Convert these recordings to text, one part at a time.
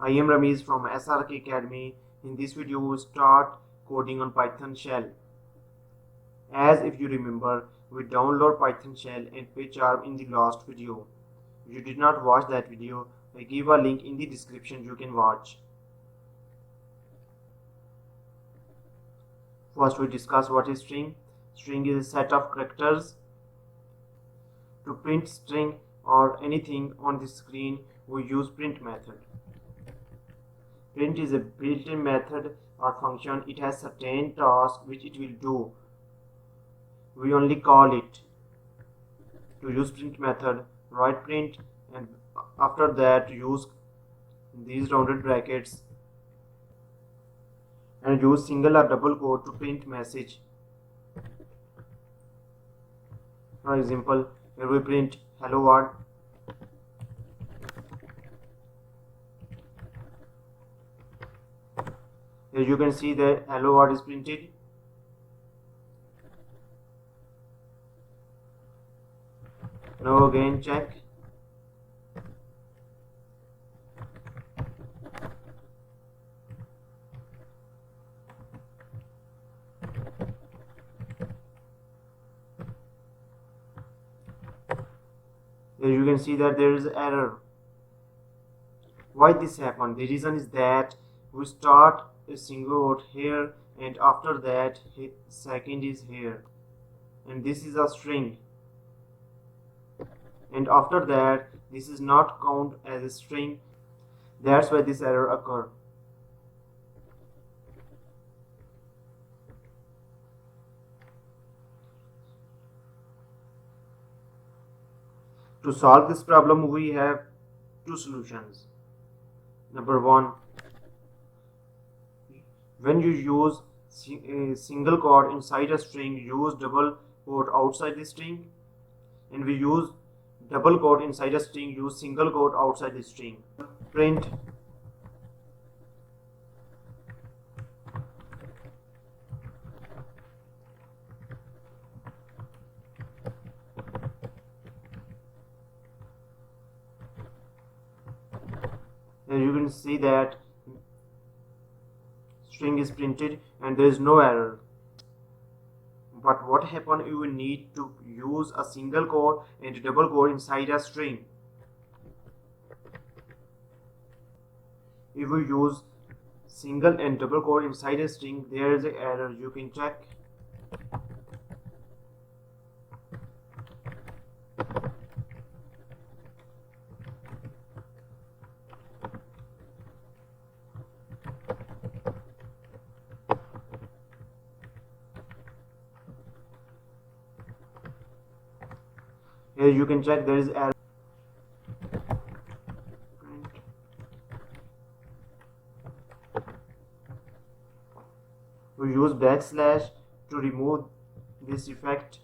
I am Ramesh from SRK Academy. In this video, we start coding on Python shell. As if you remember, we download Python shell and PyCharm in the last video. If you did not watch that video, I give a link in the description you can watch. First, we discuss what is string. String is a set of characters. To print string or anything on the screen, we use print method. Print is a built-in method or function. It has certain tasks which it will do. We only call it. To use print method, write print, and after that use these rounded brackets and use single or double quote to print message. For example, here we print hello world. Here you can see that hello world is printed. Now again check. Here you can see that there is error. Why this happened? The reason is that we start a single quote here and after that second is here, and this is a string, and after that this is not count as a string. That's why this error occur. To solve this problem, we have two solutions. Number one, when you use a single quote inside a string, use double quote outside the string, and we use double quote inside a string, use single quote outside the string. Print and you can see that string is printed and there is no error. But what happens if we need to use a single quote and double quote inside a string? If we use single and double quote inside a string, there is an error. You can check. Here you can check there is error. We use backslash to remove this effect.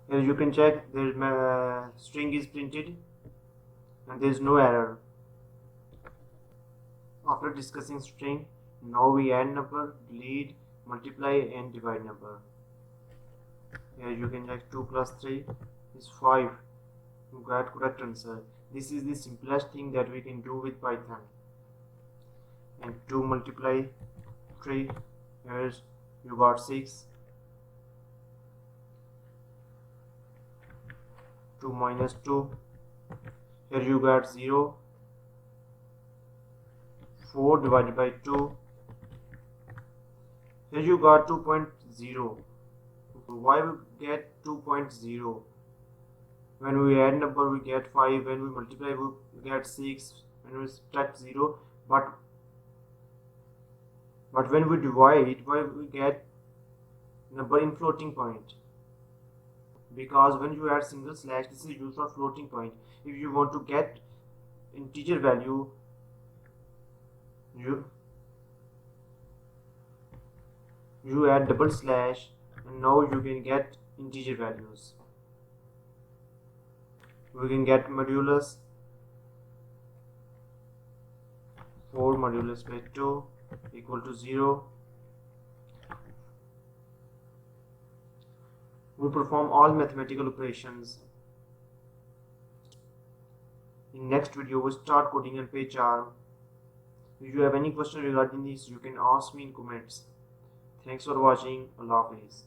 Here you can check the string is printed and there is no error. After discussing string, now we add number, delete, multiply and divide number. Here you can check 2 plus 3 is 5. You got correct answer. This is the simplest thing that we can do with Python. And 2 multiply 3, here you got 6. 2 minus 2, here you got 0. 4 divided by 2, here you got 2.0. Why we get 2.0? When we add number we get 5, when we multiply we get 6, when we subtract 0, but when we divide, why we get number in floating point? Because when you add single slash, this is used for floating point. If you want to get integer value, you add double slash and now you can get integer values. We can get modulus 4 modulus by 2 equal to 0. We perform all mathematical operations. In next video, we start coding on page arm. If you have any question regarding this, you can ask me in comments. Thanks for watching. Allah Hafiz.